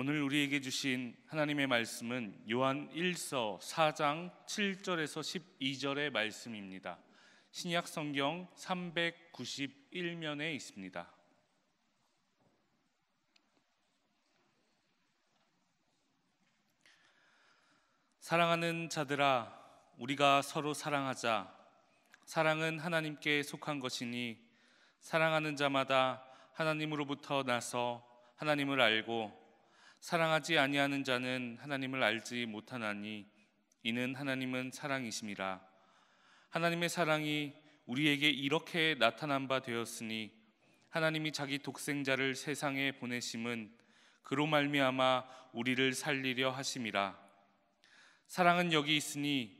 오늘 우리에게 주신 하나님의 말씀은 요한 1서 4장 7절에서 12절의 말씀입니다. 신약 성경 391면에 있습니다. 사랑하는 자들아, 우리가 서로 사랑하자. 사랑은 하나님께 속한 것이니 사랑하는 자마다 하나님으로부터 나서 하나님을 알고 사랑하지 아니하는 자는 하나님을 알지 못하나니 이는 하나님은 사랑이심이라. 하나님의 사랑이 우리에게 이렇게 나타난 바 되었으니 하나님이 자기 독생자를 세상에 보내심은 그로 말미암아 우리를 살리려 하심이라. 사랑은 여기 있으니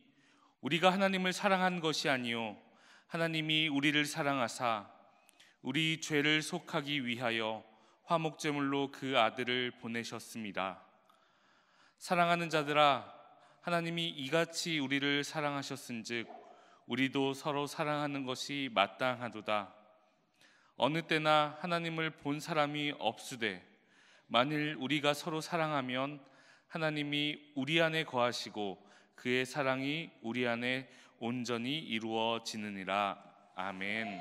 우리가 하나님을 사랑한 것이 아니요 하나님이 우리를 사랑하사 우리 죄를 속하기 위하여 화목제물로 그 아들을 보내셨습니다. 사랑하는 자들아, 하나님이 이같이 우리를 사랑하셨은즉 우리도 서로 사랑하는 것이 마땅하도다. 어느 때나 하나님을 본 사람이 없으되 만일 우리가 서로 사랑하면 하나님이 우리 안에 거하시고 그의 사랑이 우리 안에 온전히 이루어지느니라. 아멘.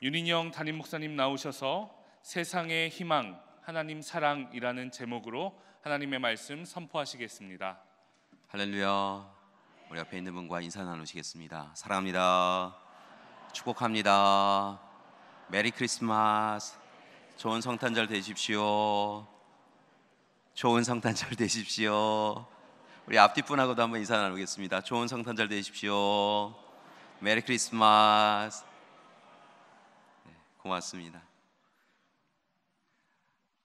윤인영 담임 목사님 나오셔서 세상의 희망, 하나님 사랑이라는 제목으로 하나님의 말씀 선포하시겠습니다. 할렐루야. 우리 앞에 있는 분과 인사 나누시겠습니다. 사랑합니다. 축복합니다. 메리 크리스마스. 좋은 성탄절 되십시오. 좋은 성탄절 되십시오. 우리 앞뒤 분하고도 한번 인사 나누겠습니다. 좋은 성탄절 되십시오. 메리 크리스마스. 네, 고맙습니다.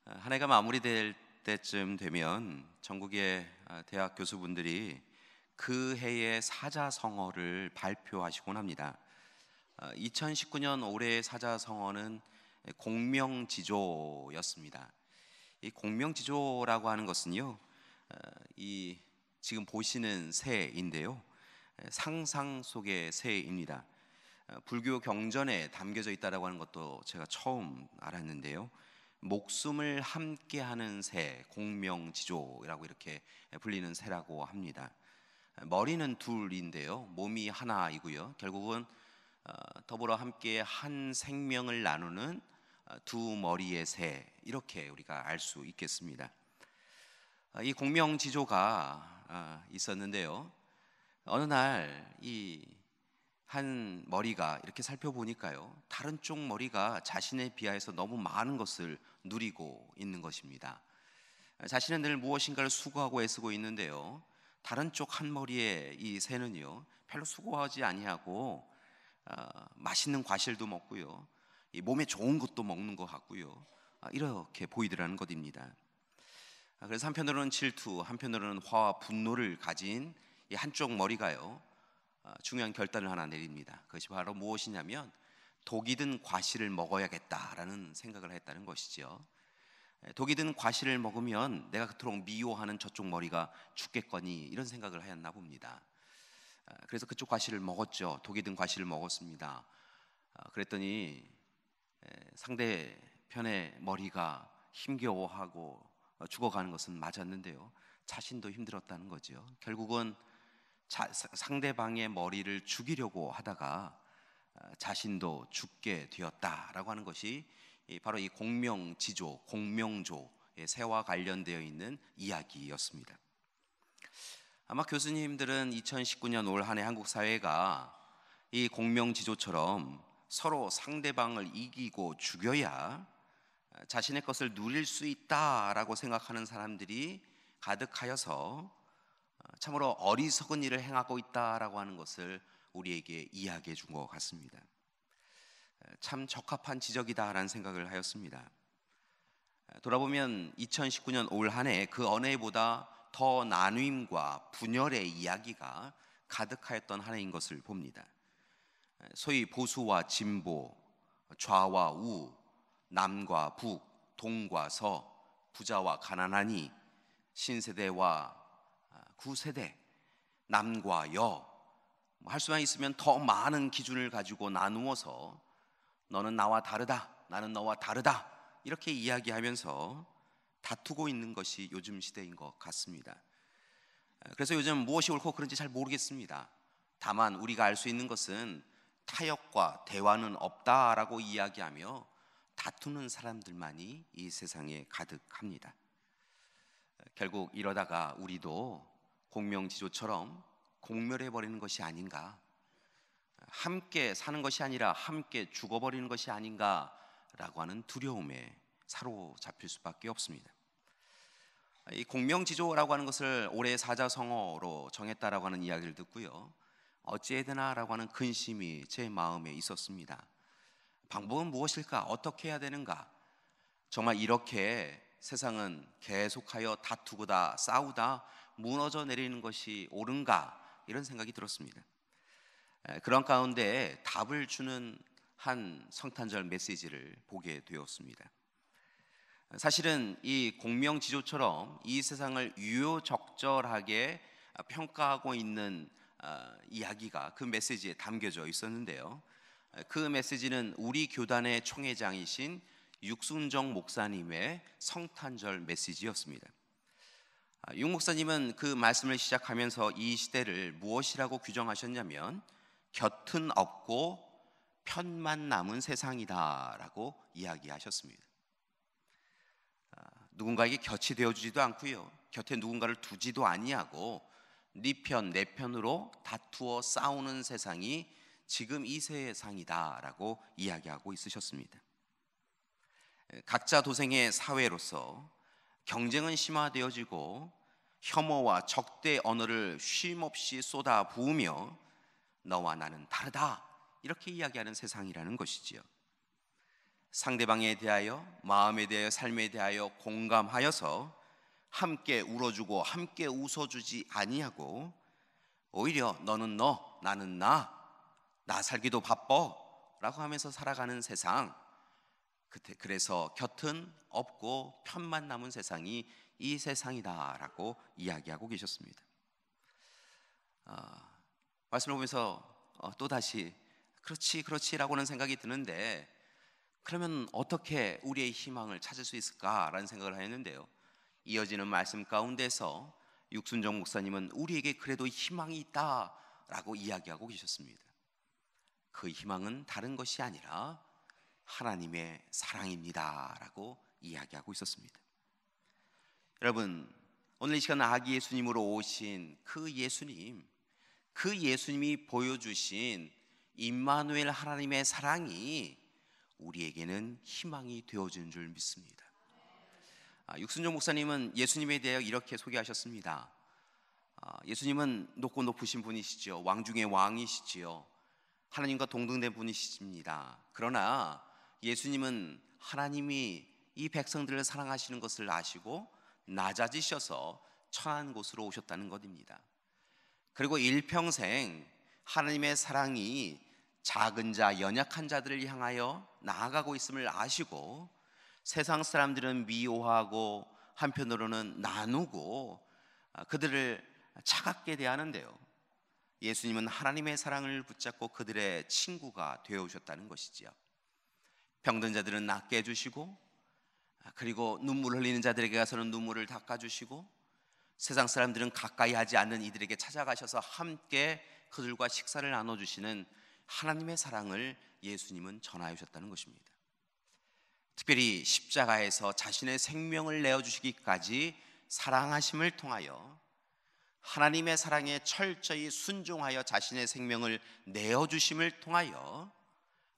한 해가 마무리될 때쯤 되면 전국의 대학 교수분들이 그 해의 사자성어를 발표하시곤 합니다. 2019년 올해의 사자성어는 공명지조였습니다. 이 공명지조라고 하는 것은요, 이 지금 보시는 새인데요, 상상 속의 새입니다. 불교 경전에 담겨져 있다라고 하는 것도 제가 처음 알았는데요, 목숨을 함께하는 새, 공명지조라고 이렇게 불리는 새라고 합니다. 머리는 둘인데요, 몸이 하나이고요, 결국은 더불어 함께 한 생명을 나누는 두 머리의 새, 이렇게 우리가 알 수 있겠습니다. 이 공명지조가 있었는데요, 어느 날 이 한 머리가 이렇게 살펴보니까요, 다른 쪽 머리가 자신에 비하여서 너무 많은 것을 누리고 있는 것입니다. 자신은 늘 무엇인가를 수고하고 애쓰고 있는데요, 다른 쪽 한 머리의 이 새는요, 별로 수고하지 아니하고 맛있는 과실도 먹고요, 이 몸에 좋은 것도 먹는 것 같고요, 이렇게 보이더라는 것입니다. 그래서 한편으로는 질투, 한편으로는 화와 분노를 가진 이 한쪽 머리가요, 중요한 결단을 하나 내립니다. 그것이 바로 무엇이냐면 독이 든 과실을 먹어야겠다라는 생각을 했다는 것이죠. 독이 든 과실을 먹으면 내가 그토록 미워하는 저쪽 머리가 죽겠거니, 이런 생각을 하였나 봅니다. 그래서 그쪽 과실을 먹었죠. 독이 든 과실을 먹었습니다. 그랬더니 상대편의 머리가 힘겨워하고 죽어가는 것은 맞았는데요, 자신도 힘들었다는 거죠. 결국은 상대방의 머리를 죽이려고 하다가 자신도 죽게 되었다라고 하는 것이 바로 이 공명지조, 공명조의 새와 관련되어 있는 이야기였습니다. 아마 교수님들은 2019년 올 한 해 한국 사회가 이 공명지조처럼 서로 상대방을 이기고 죽여야 자신의 것을 누릴 수 있다라고 생각하는 사람들이 가득하여서 참으로 어리석은 일을 행하고 있다라고 하는 것을 우리에게 이야기해 준 것 같습니다. 참 적합한 지적이다라는 생각을 하였습니다. 돌아보면 2019년 올 한 해 그 어느 해보다 더 나눔과 분열의 이야기가 가득하였던 한 해인 것을 봅니다. 소위 보수와 진보, 좌와 우, 남과 북, 동과 서, 부자와 가난하니, 신세대와 구세대, 남과 여, 할 수만 있으면 더 많은 기준을 가지고 나누어서 너는 나와 다르다, 나는 너와 다르다, 이렇게 이야기하면서 다투고 있는 것이 요즘 시대인 것 같습니다. 그래서 요즘 무엇이 옳고 그른지 잘 모르겠습니다. 다만 우리가 알 수 있는 것은 타협과 대화는 없다라고 이야기하며 다투는 사람들만이 이 세상에 가득합니다. 결국 이러다가 우리도 공명지조처럼 공멸해버리는 것이 아닌가, 함께 사는 것이 아니라 함께 죽어버리는 것이 아닌가라고 하는 두려움에 사로잡힐 수밖에 없습니다. 이 공명지조라고 하는 것을 올해 사자성어로 정했다라고 하는 이야기를 듣고요, 어찌해야 되나라고 하는 근심이 제 마음에 있었습니다. 방법은 무엇일까? 어떻게 해야 되는가? 정말 이렇게 세상은 계속하여 다투고다 싸우다 무너져 내리는 것이 옳은가? 이런 생각이 들었습니다. 그런 가운데 답을 주는 한 성탄절 메시지를 보게 되었습니다. 사실은 이 공명지조처럼 이 세상을 유효적절하게 평가하고 있는 이야기가 그 메시지에 담겨져 있었는데요, 그 메시지는 우리 교단의 총회장이신 육순정 목사님의 성탄절 메시지였습니다. 육 목사님은 그 말씀을 시작하면서 이 시대를 무엇이라고 규정하셨냐면 곁은 없고 편만 남은 세상이다라고 이야기하셨습니다. 누군가에게 곁이 되어주지도 않고요, 곁에 누군가를 두지도 아니하고 네 편, 내 편으로 다투어 싸우는 세상이 지금 이 세상이다라고 이야기하고 있으셨습니다. 각자 도생의 사회로서 경쟁은 심화되어지고 혐오와 적대 언어를 쉼없이 쏟아 부으며 너와 나는 다르다 이렇게 이야기하는 세상이라는 것이지요. 상대방에 대하여, 마음에 대하여, 삶에 대하여 공감하여서 함께 울어주고 함께 웃어주지 아니하고 오히려 너는 너, 나는 나 살기도 바빠 라고 하면서 살아가는 세상, 그래서 곁은 없고 편만 남은 세상이 이 세상이다 라고 이야기하고 계셨습니다. 말씀을 보면서 또다시 그렇지 라고는 생각이 드는데, 그러면 어떻게 우리의 희망을 찾을 수 있을까라는 생각을 했는데요, 이어지는 말씀 가운데서 육순정 목사님은 우리에게 그래도 희망이 있다라고 이야기하고 계셨습니다. 그 희망은 다른 것이 아니라 하나님의 사랑입니다라고 이야기하고 있었습니다. 여러분, 오늘 이 시간 아기 예수님으로 오신 그 예수님이 보여주신 임마누엘 하나님의 사랑이 우리에게는 희망이 되어주는 줄 믿습니다. 육순정 목사님은 예수님에 대하여 이렇게 소개하셨습니다. 예수님은 높고 높으신 분이시죠. 왕 중의 왕이시지요. 하나님과 동등된 분이십니다. 그러나 예수님은 하나님이 이 백성들을 사랑하시는 것을 아시고 낮아지셔서 천한 곳으로 오셨다는 것입니다. 그리고 일평생 하나님의 사랑이 작은 자, 연약한 자들을 향하여 나아가고 있음을 아시고 세상 사람들은 미워하고 한편으로는 나누고 그들을 차갑게 대하는데요, 예수님은 하나님의 사랑을 붙잡고 그들의 친구가 되어오셨다는 것이지요. 병든 자들은 낫게 해주시고, 그리고 눈물 흘리는 자들에게 가서는 눈물을 닦아주시고, 세상 사람들은 가까이 하지 않는 이들에게 찾아가셔서 함께 그들과 식사를 나눠주시는 하나님의 사랑을 예수님은 전하셨다는 것입니다. 특별히 십자가에서 자신의 생명을 내어주시기까지 사랑하심을 통하여 하나님의 사랑에 철저히 순종하여 자신의 생명을 내어주심을 통하여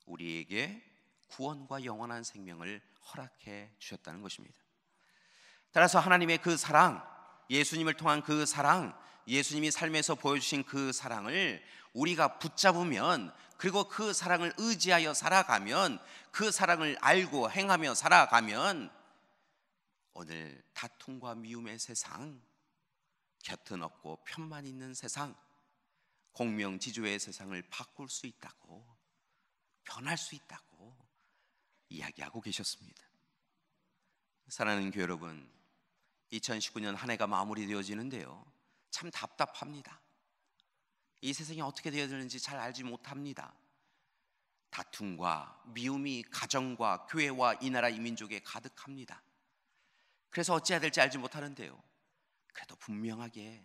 우리에게 구원과 영원한 생명을 허락해 주셨다는 것입니다. 따라서 하나님의 그 사랑, 예수님을 통한 그 사랑, 예수님이 삶에서 보여주신 그 사랑을 우리가 붙잡으면, 그리고 그 사랑을 의지하여 살아가면, 그 사랑을 알고 행하며 살아가면 오늘 다툼과 미움의 세상, 곁은 없고 편만 있는 세상, 공명지조의 세상을 바꿀 수 있다고, 변할 수 있다고 이야기하고 계셨습니다. 사랑하는 교회 여러분, 2019년 한 해가 마무리되어지는데요, 참 답답합니다. 이 세상이 어떻게 되어야 되는지 잘 알지 못합니다. 다툼과 미움이 가정과 교회와 이 나라 이 민족에 가득합니다. 그래서 어찌해야 될지 알지 못하는데요, 그래도 분명하게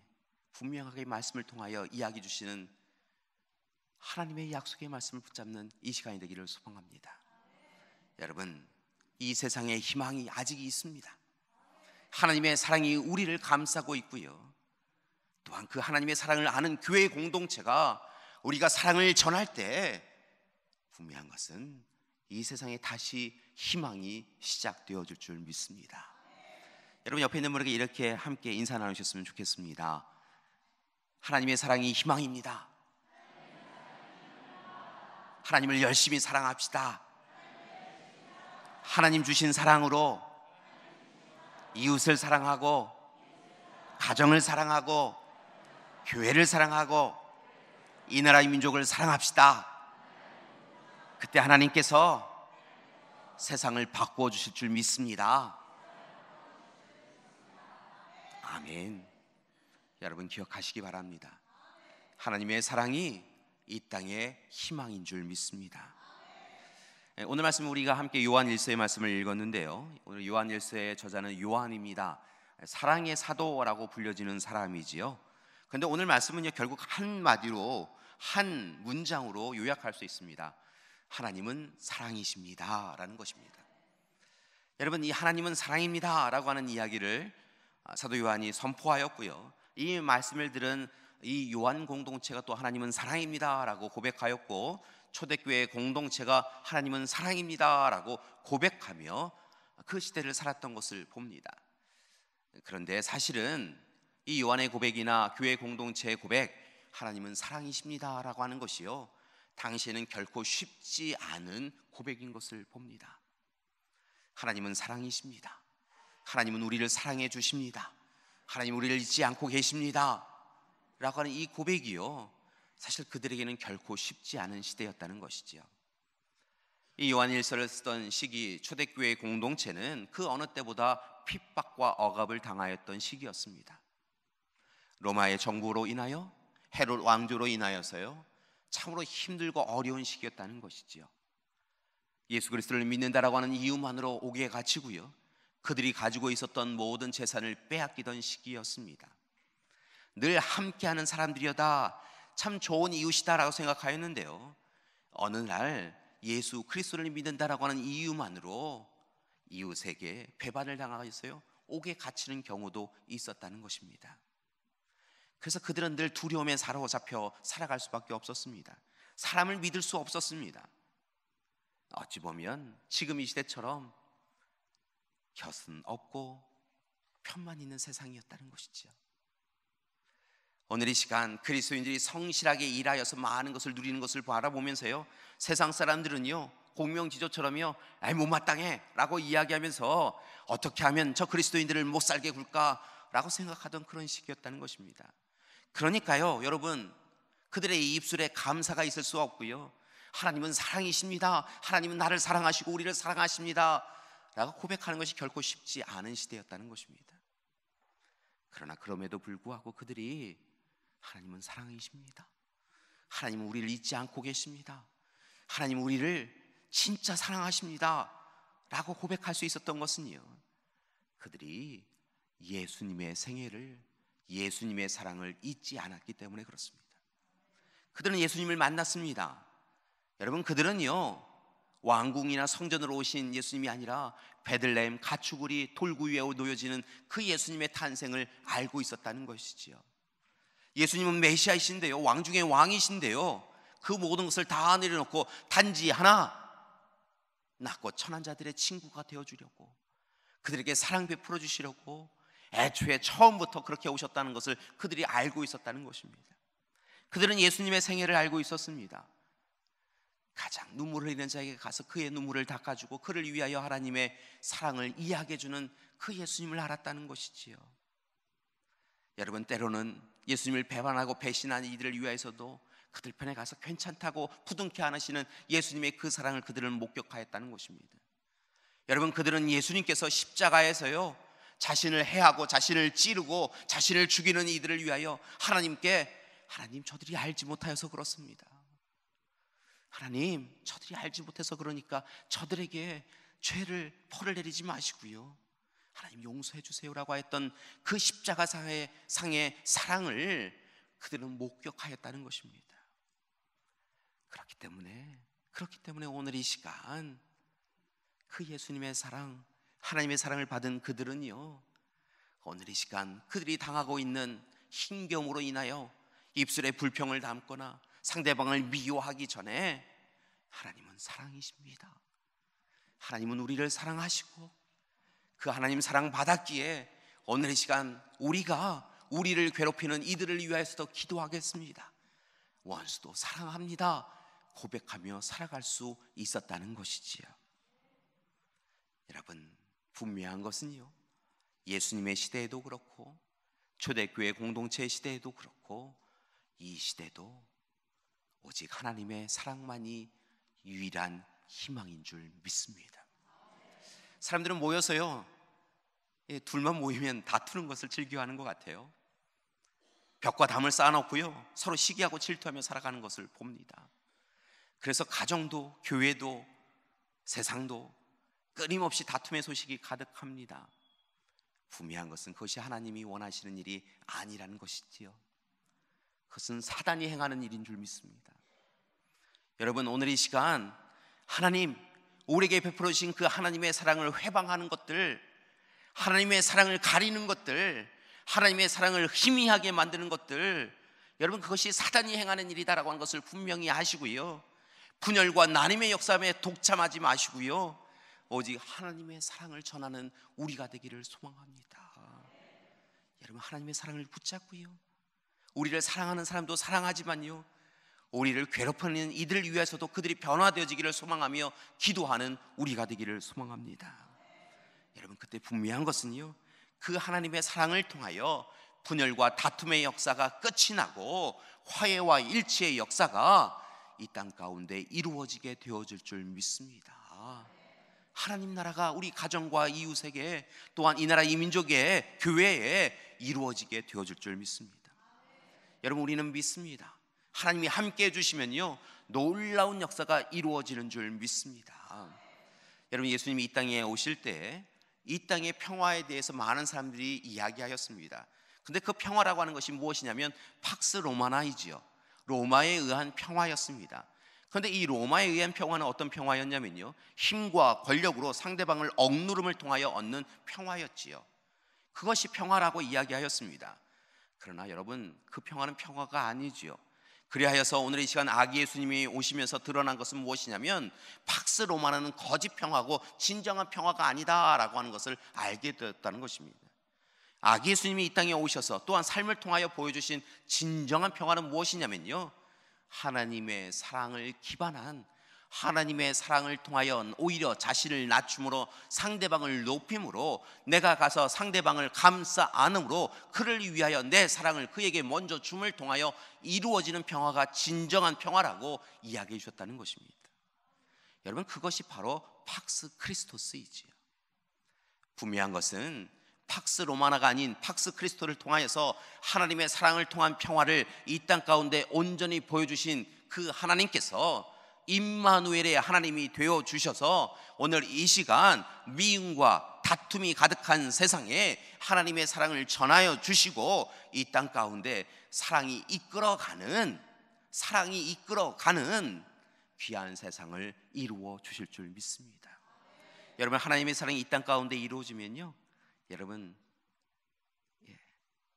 말씀을 통하여 이야기 주시는 하나님의 약속의 말씀을 붙잡는 이 시간이 되기를 소망합니다. 여러분, 이 세상에 희망이 아직 있습니다. 하나님의 사랑이 우리를 감싸고 있고요, 또한 그 하나님의 사랑을 아는 교회 공동체가 우리가 사랑을 전할 때 분명한 것은 이 세상에 다시 희망이 시작되어질 줄 믿습니다. 여러분, 옆에 있는 분에게 이렇게 함께 인사 나누셨으면 좋겠습니다. 하나님의 사랑이 희망입니다. 하나님을 열심히 사랑합시다. 하나님 주신 사랑으로 이웃을 사랑하고 가정을 사랑하고 교회를 사랑하고 이 나라의 민족을 사랑합시다. 그때 하나님께서 세상을 바꾸어 주실 줄 믿습니다. 아멘. 여러분, 기억하시기 바랍니다. 하나님의 사랑이 이 땅의 희망인 줄 믿습니다. 오늘 말씀 우리가 함께 요한 1서의 말씀을 읽었는데요, 오늘 요한 1서의 저자는 요한입니다. 사랑의 사도라고 불려지는 사람이지요. 그런데 오늘 말씀은요, 결국 한마디로, 한 문장으로 요약할 수 있습니다. 하나님은 사랑이십니다 라는 것입니다. 여러분, 이 하나님은 사랑입니다 라고 하는 이야기를 사도 요한이 선포하였고요, 이 말씀을 들은 이 요한 공동체가 또 하나님은 사랑입니다 라고 고백하였고, 초대교회 공동체가 하나님은 사랑입니다 라고 고백하며 그 시대를 살았던 것을 봅니다. 그런데 사실은 이 요한의 고백이나 교회 공동체의 고백, 하나님은 사랑이십니다 라고 하는 것이요, 당시에는 결코 쉽지 않은 고백인 것을 봅니다. 하나님은 사랑이십니다. 하나님은 우리를 사랑해 주십니다. 하나님 우리를 잊지 않고 계십니다 라고 하는 이 고백이요, 사실 그들에게는 결코 쉽지 않은 시대였다는 것이지요. 이 요한 1서를 쓰던 시기, 초대교회 공동체는 그 어느 때보다 핍박과 억압을 당하였던 시기였습니다. 로마의 정부로 인하여, 헤롯 왕조로 인하여서요, 참으로 힘들고 어려운 시기였다는 것이지요. 예수 그리스도를 믿는다라고 하는 이유만으로 옥에 갇히고요, 그들이 가지고 있었던 모든 재산을 빼앗기던 시기였습니다. 늘 함께하는 사람들이여다, 참 좋은 이웃이다라고 생각하였는데요, 어느 날 예수 그리스도를 믿는다라고 하는 이유만으로 이웃에게 배반을 당하였어요, 옥에 갇히는 경우도 있었다는 것입니다. 그래서 그들은 늘 두려움에 사로잡혀 살아갈 수밖에 없었습니다. 사람을 믿을 수 없었습니다. 어찌 보면 지금 이 시대처럼 곁은 없고 편만 있는 세상이었다는 것이죠. 오늘 이 시간 그리스도인들이 성실하게 일하여서 많은 것을 누리는 것을 바라보면서요, 세상 사람들은요, 공명지조처럼요, 아이 못마땅해 라고 이야기하면서 어떻게 하면 저 그리스도인들을 못 살게 굴까 라고 생각하던 그런 시기였다는 것입니다. 그러니까요, 여러분, 그들의 입술에 감사가 있을 수 없고요, 하나님은 사랑이십니다, 하나님은 나를 사랑하시고 우리를 사랑하십니다 라고 고백하는 것이 결코 쉽지 않은 시대였다는 것입니다. 그러나 그럼에도 불구하고 그들이 하나님은 사랑이십니다, 하나님은 우리를 잊지 않고 계십니다, 하나님은 우리를 진짜 사랑하십니다 라고 고백할 수 있었던 것은요, 그들이 예수님의 생애를, 예수님의 사랑을 잊지 않았기 때문에 그렇습니다. 그들은 예수님을 만났습니다. 여러분, 그들은요, 왕궁이나 성전으로 오신 예수님이 아니라 베들레헴 가축우리 돌구 위에 놓여지는 그 예수님의 탄생을 알고 있었다는 것이지요. 예수님은 메시아이신데요, 왕 중에 왕이신데요, 그 모든 것을 다 내려놓고 단지 하나, 낮고 천한 자들의 친구가 되어주려고, 그들에게 사랑 베풀어 주시려고 애초에 처음부터 그렇게 오셨다는 것을 그들이 알고 있었다는 것입니다. 그들은 예수님의 생애를 알고 있었습니다. 가장 눈물을 흘리는 자에게 가서 그의 눈물을 닦아주고 그를 위하여 하나님의 사랑을 이야기해주는 그 예수님을 알았다는 것이지요. 여러분, 때로는 예수님을 배반하고 배신한 이들을 위하여서도 그들 편에 가서 괜찮다고 부둥켜 안으시는 예수님의 그 사랑을 그들은 목격하였다는 것입니다. 여러분, 그들은 예수님께서 십자가에서요, 자신을 해하고 자신을 찌르고 자신을 죽이는 이들을 위하여 하나님께, 하나님 저들이 알지 못하여서 그렇습니다, 하나님 저들이 알지 못해서 그러니까 저들에게 죄를 벌을 내리지 마시고요, 하나님 용서해 주세요라고 했던 그 십자가 상의 사랑을 그들은 목격하였다는 것입니다. 그렇기 때문에 오늘 이 시간 그 예수님의 사랑, 하나님의 사랑을 받은 그들은요, 오늘 이 시간 그들이 당하고 있는 힘겨움으로 인하여 입술에 불평을 담거나 상대방을 미워하기 전에 하나님은 사랑이십니다. 하나님은 우리를 사랑하시고 그 하나님 사랑 받았기에 오늘 이 시간 우리가 우리를 괴롭히는 이들을 위하여서도 기도하겠습니다. 원수도 사랑합니다 고백하며 살아갈 수 있었다는 것이지요. 여러분, 분명한 것은요, 예수님의 시대에도 그렇고 초대교회 공동체 시대에도 그렇고 이 시대도 오직 하나님의 사랑만이 유일한 희망인 줄 믿습니다. 사람들은 모여서요, 둘만 모이면 다투는 것을 즐겨하는 것 같아요. 벽과 담을 쌓아놓고요, 서로 시기하고 질투하며 살아가는 것을 봅니다. 그래서 가정도 교회도 세상도 끊임없이 다툼의 소식이 가득합니다. 분명한 것은 그것이 하나님이 원하시는 일이 아니라는 것이지요. 그것은 사단이 행하는 일인 줄 믿습니다. 여러분, 오늘 이 시간 하나님 우리에게 베풀어 주신 그 하나님의 사랑을 회방하는 것들, 하나님의 사랑을 가리는 것들, 하나님의 사랑을 희미하게 만드는 것들, 여러분 그것이 사단이 행하는 일이다라고 하는 것을 분명히 아시고요, 분열과 나눔의 역사에 독참하지 마시고요, 오직 하나님의 사랑을 전하는 우리가 되기를 소망합니다. 여러분, 하나님의 사랑을 붙잡고요, 우리를 사랑하는 사람도 사랑하지만요, 우리를 괴롭히는 이들을 위해서도 그들이 변화되어지기를 소망하며 기도하는 우리가 되기를 소망합니다. 여러분, 그때 분명한 것은요, 그 하나님의 사랑을 통하여 분열과 다툼의 역사가 끝이 나고 화해와 일치의 역사가 이 땅 가운데 이루어지게 되어질 줄 믿습니다. 하나님 나라가 우리 가정과 이웃에게, 또한 이 나라 이 민족의 교회에 이루어지게 되어질 줄 믿습니다. 여러분, 우리는 믿습니다. 하나님이 함께 해주시면요, 놀라운 역사가 이루어지는 줄 믿습니다. 여러분, 예수님이 이 땅에 오실 때 이 땅의 평화에 대해서 많은 사람들이 이야기하였습니다. 근데 그 평화라고 하는 것이 무엇이냐면 팍스 로마나이지요, 로마에 의한 평화였습니다. 그런데 이 로마에 의한 평화는 어떤 평화였냐면요, 힘과 권력으로 상대방을 억누름을 통하여 얻는 평화였지요. 그것이 평화라고 이야기하였습니다. 그러나 여러분, 그 평화는 평화가 아니지요. 그리하여서 오늘 이 시간 아기 예수님이 오시면서 드러난 것은 무엇이냐면 팍스 로마는 거짓 평화고 진정한 평화가 아니다라고 하는 것을 알게 되었다는 것입니다. 아기 예수님이 이 땅에 오셔서 또한 삶을 통하여 보여주신 진정한 평화는 무엇이냐면요, 하나님의 사랑을 기반한, 하나님의 사랑을 통하여 오히려 자신을 낮춤으로 상대방을 높임으로, 내가 가서 상대방을 감싸 안음으로 그를 위하여 내 사랑을 그에게 먼저 줌을 통하여 이루어지는 평화가 진정한 평화라고 이야기해 주셨다는 것입니다. 여러분, 그것이 바로 팍스 크리스토스이지요. 분명한 것은 팍스 로마나가 아닌 팍스 크리스토를 통하여서 하나님의 사랑을 통한 평화를 이 땅 가운데 온전히 보여주신 그 하나님께서 임마누엘의 하나님이 되어 주셔서 오늘 이 시간 미움과 다툼이 가득한 세상에 하나님의 사랑을 전하여 주시고 이 땅 가운데 사랑이 이끌어가는 귀한 세상을 이루어 주실 줄 믿습니다. 여러분, 하나님의 사랑이 이 땅 가운데 이루어지면요, 여러분,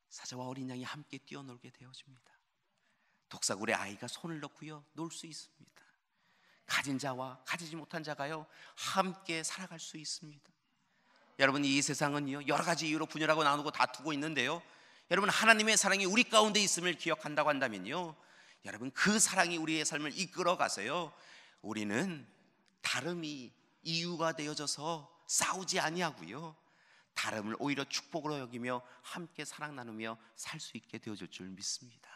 사자와 어린 양이 함께 뛰어놀게 되어집니다. 독사굴에 아이가 손을 넣고요, 놀 수 있습니다. 가진 자와 가지지 못한 자가요, 함께 살아갈 수 있습니다. 여러분, 이 세상은요, 여러 가지 이유로 분열하고 나누고 다투고 있는데요, 여러분, 하나님의 사랑이 우리 가운데 있음을 기억한다고 한다면요, 여러분, 그 사랑이 우리의 삶을 이끌어 가서요, 우리는 다름이 이유가 되어져서 싸우지 아니하고요, 다름을 오히려 축복으로 여기며 함께 사랑 나누며 살 수 있게 되어질 줄 믿습니다.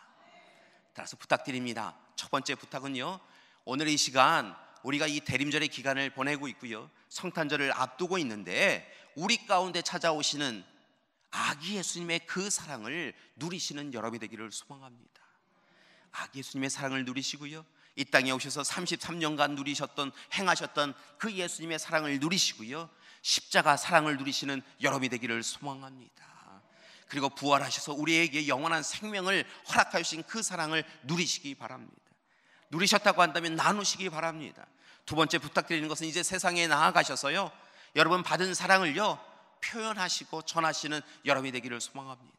따라서 부탁드립니다. 첫 번째 부탁은요, 오늘 이 시간 우리가 이 대림절의 기간을 보내고 있고요, 성탄절을 앞두고 있는데 우리 가운데 찾아오시는 아기 예수님의 그 사랑을 누리시는 여러분이 되기를 소망합니다. 아기 예수님의 사랑을 누리시고요, 이 땅에 오셔서 33년간 누리셨던, 행하셨던 그 예수님의 사랑을 누리시고요, 십자가 사랑을 누리시는 여러분이 되기를 소망합니다. 그리고 부활하셔서 우리에게 영원한 생명을 허락하여 주신 그 사랑을 누리시기 바랍니다. 누리셨다고 한다면 나누시기 바랍니다. 두 번째 부탁드리는 것은 이제 세상에 나아가셔서요, 여러분 받은 사랑을요 표현하시고 전하시는 여러분이 되기를 소망합니다.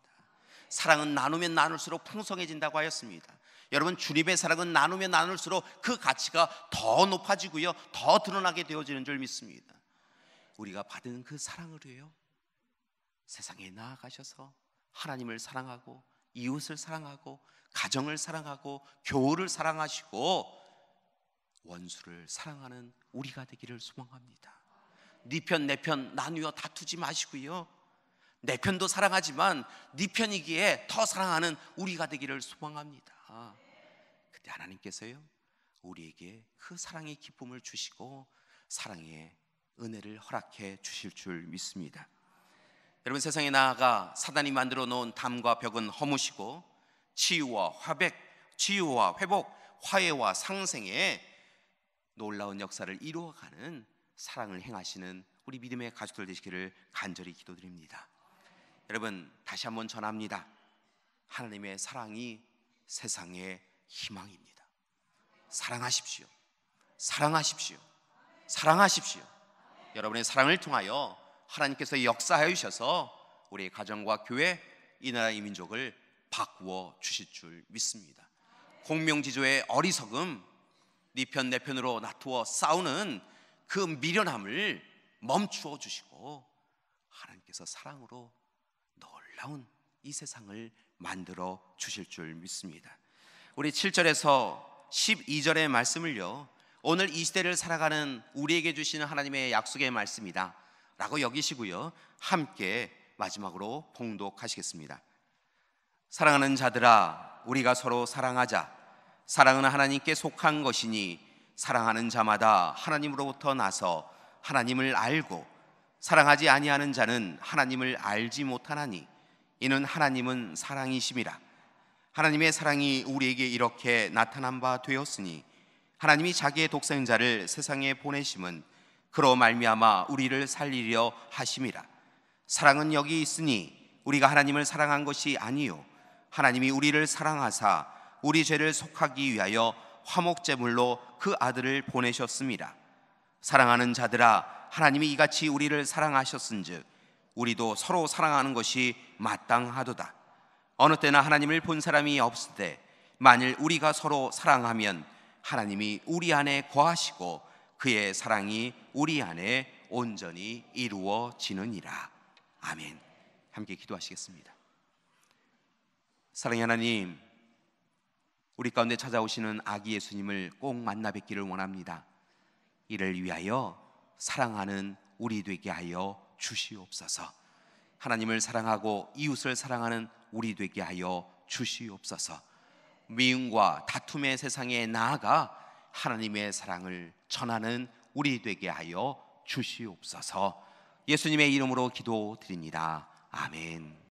사랑은 나누면 나눌수록 풍성해진다고 하였습니다. 여러분, 주님의 사랑은 나누면 나눌수록 그 가치가 더 높아지고요, 더 드러나게 되어지는 줄 믿습니다. 우리가 받은 그 사랑으로요 세상에 나아가셔서 하나님을 사랑하고 이웃을 사랑하고 가정을 사랑하고 교우를 사랑하시고 원수를 사랑하는 우리가 되기를 소망합니다. 네 편 내 편 나누어 다투지 마시고요, 내 편도 사랑하지만 네 편이기에 더 사랑하는 우리가 되기를 소망합니다. 그때 하나님께서요 우리에게 그 사랑의 기쁨을 주시고 사랑의 은혜를 허락해 주실 줄 믿습니다. 여러분, 세상에 나아가 사단이 만들어 놓은 담과 벽은 허무시고 치유와 회복, 화해와 상생의 놀라운 역사를 이루어가는 사랑을 행하시는 우리 믿음의 가족들 되시기를 간절히 기도드립니다. 여러분, 다시 한번 전합니다. 하나님의 사랑이 세상의 희망입니다. 사랑하십시오. 사랑하십시오. 사랑하십시오. 여러분의 사랑을 통하여 하나님께서 역사하여 주셔서 우리 가정과 교회, 이 나라 이 민족을 바꾸어 주실 줄 믿습니다. 공명지조의 어리석음, 네 편 내 편으로 나투어 싸우는 그 미련함을 멈추어 주시고 하나님께서 사랑으로 놀라운 이 세상을 만들어 주실 줄 믿습니다. 우리 7절에서 12절의 말씀을요 오늘 이 시대를 살아가는 우리에게 주시는 하나님의 약속의 말씀이다 라고 여기시고요, 함께 마지막으로 봉독하시겠습니다. 사랑하는 자들아, 우리가 서로 사랑하자. 사랑은 하나님께 속한 것이니 사랑하는 자마다 하나님으로부터 나서 하나님을 알고 사랑하지 아니하는 자는 하나님을 알지 못하나니 이는 하나님은 사랑이심이라. 하나님의 사랑이 우리에게 이렇게 나타난 바 되었으니 하나님이 자기의 독생자를 세상에 보내심은 그로 말미암아 우리를 살리려 하심이라. 사랑은 여기 있으니 우리가 하나님을 사랑한 것이 아니요 하나님이 우리를 사랑하사 우리 죄를 속하기 위하여 화목제물로 그 아들을 보내셨습니다. 사랑하는 자들아, 하나님이 이같이 우리를 사랑하셨은즉 우리도 서로 사랑하는 것이 마땅하도다. 어느 때나 하나님을 본 사람이 없을 때 만일 우리가 서로 사랑하면 하나님이 우리 안에 거하시고 그의 사랑이 우리 안에 온전히 이루어지느니라. 아멘. 함께 기도하시겠습니다. 사랑의 하나님, 우리 가운데 찾아오시는 아기 예수님을 꼭 만나 뵙기를 원합니다. 이를 위하여 사랑하는 우리 되게 하여 주시옵소서. 하나님을 사랑하고 이웃을 사랑하는 우리 되게 하여 주시옵소서. 미움과 다툼의 세상에 나아가 하나님의 사랑을 전하는 우리 되게 하여 주시옵소서. 예수님의 이름으로 기도드립니다. 아멘.